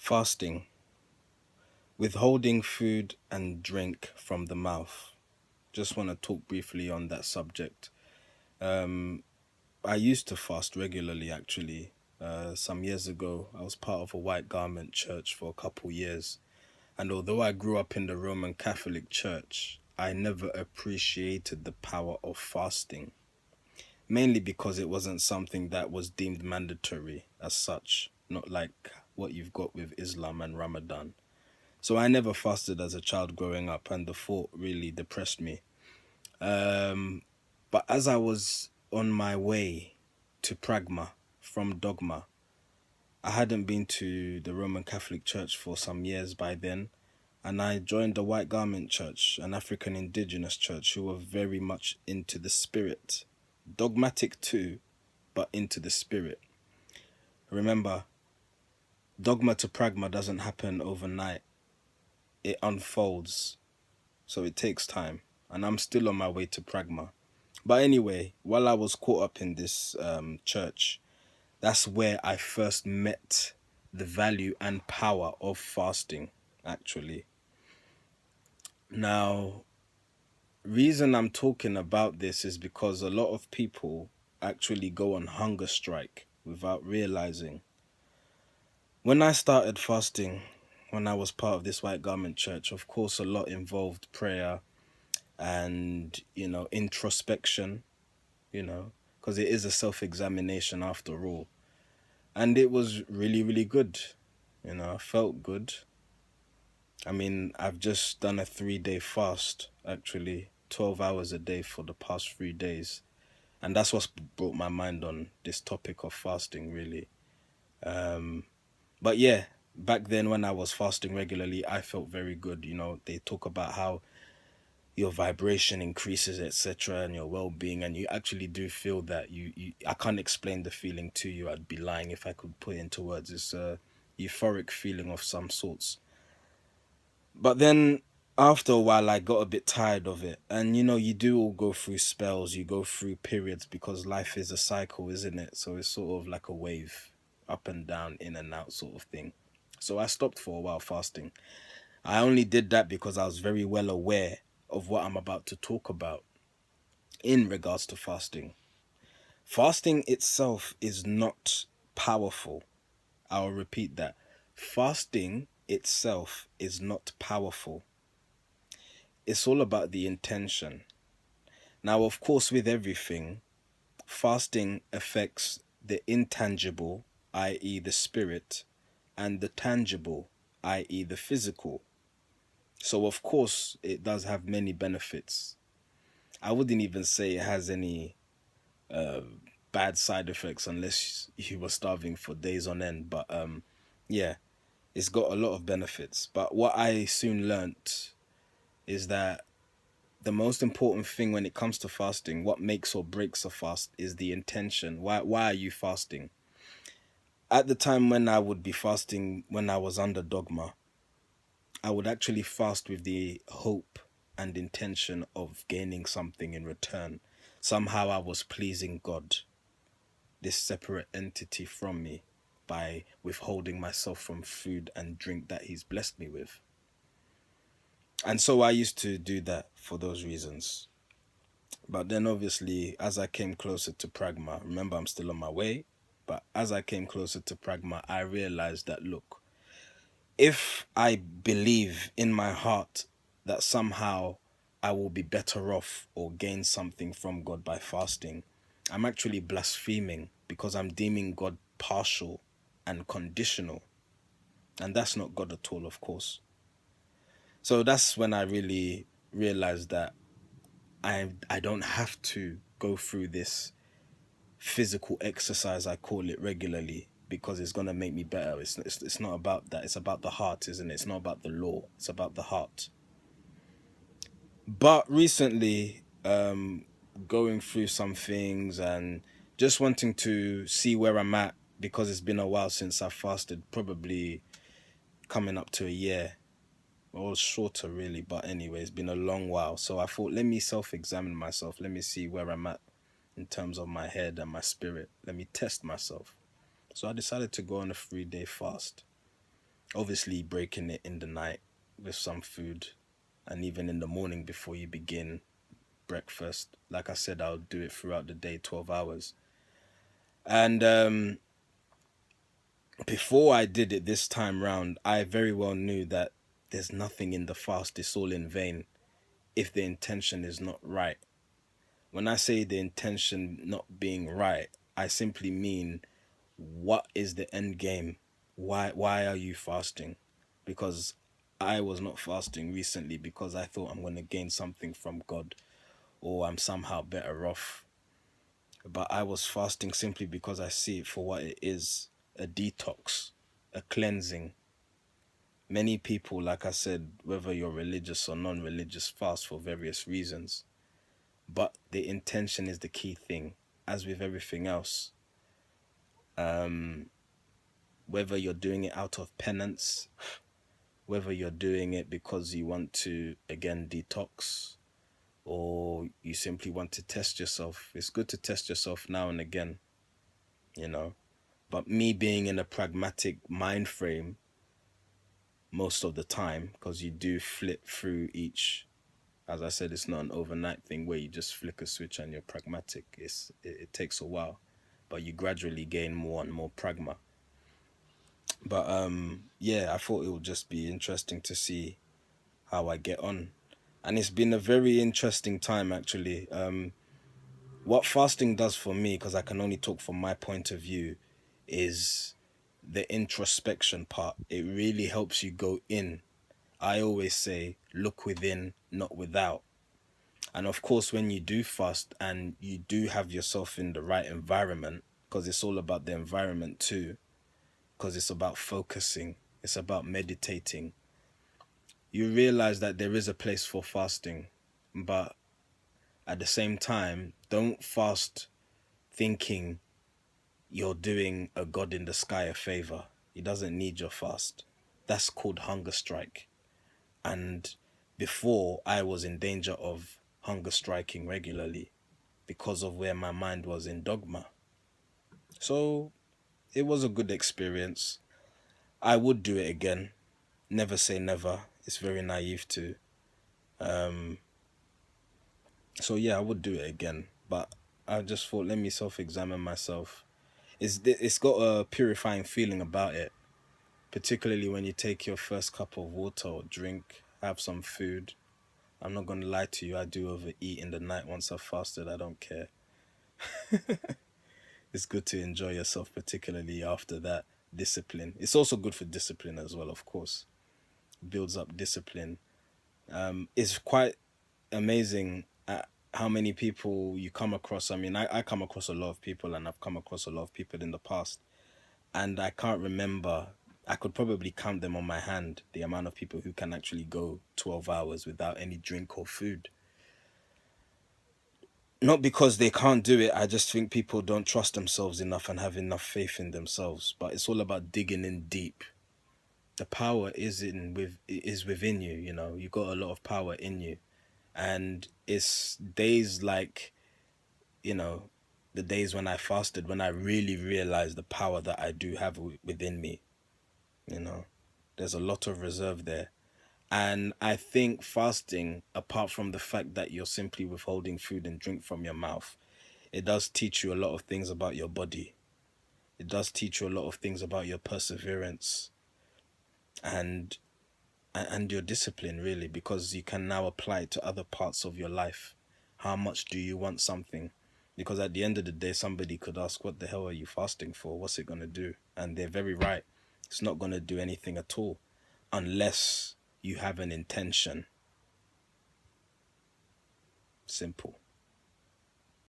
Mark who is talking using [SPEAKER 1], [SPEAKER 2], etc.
[SPEAKER 1] Fasting, withholding food and drink from the mouth. Just want to talk briefly on that subject. Um, I used to fast regularly, actually. Some years ago, I was part of a white garment church for a couple years. And although I grew up in the Roman Catholic Church, I never appreciated the power of fasting, mainly because it wasn't something that was deemed mandatory as such, not like what you've got with Islam and Ramadan. So I never fasted as a child growing up, and the thought really depressed me. Um, but as I was on my way to Pragma from Dogma, I hadn't been to the Roman Catholic Church for some years by then, and I joined the White Garment Church, an African indigenous church who were very much into the spirit. Dogmatic too, but into the spirit. Remember, dogma to pragma doesn't happen overnight, it unfolds, so it takes time. And I'm still on my way to pragma. But anyway, while I was caught up in this church, that's where I first met the value and power of fasting, actually. Now, reason I'm talking about this is because a lot of people actually go on hunger strike without realizing. When I started fasting, when I was part of this white garment church, of course, a lot involved prayer and, introspection, because it is a self examination after all. And it was really, really good. I felt good. I mean, I've just done a 3 day fast, actually, 12 hours a day for the past 3 days. And that's what's brought my mind on this topic of fasting, really. Um, But yeah, back then when I was fasting regularly, I felt very good. They talk about how your vibration increases, etc., and your well-being, and you actually do feel that. I can't explain the feeling to you. I'd be lying if I could put it into words. It's a euphoric feeling of some sorts. But then after a while, I got a bit tired of it, and you do all go through spells, you go through periods because life is a cycle, isn't it? So it's sort of like a wave, up and down, in and out, sort of thing. So I stopped for a while fasting. I only did that because I was very well aware of what I'm about to talk about in regards to fasting. Fasting itself is not powerful. I'll repeat that. Fasting itself is not powerful. It's all about the intention. Now, of course, with everything, fasting affects the intangible, i.e., the spirit, and the tangible, i.e., the physical. So, of course, it does have many benefits. I wouldn't even say it has any uh, bad side effects unless you were starving for days on end. But yeah, it's got a lot of benefits. But what I soon learnt is that the most important thing when it comes to fasting, what makes or breaks a fast, is the intention. Why are you fasting? At the time when I would be fasting, when I was under dogma, I would actually fast with the hope and intention of gaining something in return. Somehow I was pleasing God, this separate entity from me, by withholding myself from food and drink that He's blessed me with. And so I used to do that for those reasons. But then obviously, as I came closer to Pragma, remember I'm still on my way, but as I came closer to Pragma, I realized that look, if I believe in my heart that somehow I will be better off or gain something from God by fasting, I'm actually blaspheming because I'm deeming God partial and conditional. And that's not God at all, of course. So that's when I really realized that I don't have to go through this physical exercise, I call it, regularly because it's going to make me better. It's not about that. It's about the heart, isn't it? It's not about the law. It's about the heart. But recently, going through some things and just wanting to see where I'm at because it's been a while since I fasted, probably coming up to a year or shorter really, but anyway, it's been a long while. So I thought, let me self-examine myself. Let me see where I'm at in terms of my head and my spirit. Let me test myself. So I decided to go on a 3 day fast. Obviously, breaking it in the night with some food, and even in the morning before you begin breakfast. Like I said, I'll do it throughout the day, 12 hours. And before I did it this time round, I very well knew that there's nothing in the fast, it's all in vain if the intention is not right. When I say the intention not being right, I simply mean, what is the end game? Why are you fasting? Because I was not fasting recently because I thought I'm going to gain something from God, or I'm somehow better off. But I was fasting simply because I see it for what it is, a detox, a cleansing. Many people, like I said, whether you're religious or non religious, fast for various reasons. But the intention is the key thing, as with everything else. Whether you're doing it out of penance, whether you're doing it because you want to, again, detox, or you simply want to test yourself. It's good to test yourself now and again, you know. But me being in a pragmatic mind frame most of the time, because you do flip through each, as I said, it's not an overnight thing where you just flick a switch and you're pragmatic. It takes a while, but you gradually gain more and more pragma. But yeah, I thought it would just be interesting to see how I get on. And it's been a very interesting time, actually. What fasting does for me, because I can only talk from my point of view, is the introspection part. It really helps you go in. I always say, look within, not without. And of course, when you do fast and you do have yourself in the right environment, because it's all about the environment too, because it's about focusing, it's about meditating, you realize that there is a place for fasting. But at the same time, don't fast thinking you're doing a God in the sky a favor. He doesn't need your fast. That's called hunger strike. And before, I was in danger of hunger striking regularly because of where my mind was in dogma. So it was a good experience. I would do it again. Never say never. It's very naive to. So yeah, I would do it again. But I just thought, let me self-examine myself. It's got a purifying feeling about it, particularly when you take your first cup of water or drink, have some food. I'm not gonna lie to you, I do overeat in the night once I've fasted. I don't care. It's good to enjoy yourself, particularly after that discipline. It's also good for discipline as well, of course. Builds up discipline. It's quite amazing at how many people you come across. I mean, I come across a lot of people, and I've come across a lot of people in the past, and I can't remember. I could probably count them on my hand, the amount of people who can actually go 12 hours without any drink or food. Not because they can't do it, I just think people don't trust themselves enough and have enough faith in themselves. But it's all about digging in deep. The power is within you, you know. You got a lot of power in you. And it's days like, you know, the days when I fasted, when I really realized the power that I do have within me, you know. There's a lot of reserve there. And I think fasting, apart from the fact that you're simply withholding food and drink from your mouth, it does teach you a lot of things about your body. It does teach you a lot of things about your perseverance and your discipline, really, because you can now apply it to other parts of your life. How much do you want something? Because at the end of the day, somebody could ask, what the hell are you fasting for? What's it going to do? And they're very right. It's not going to do anything at all unless you have an intention. Simple.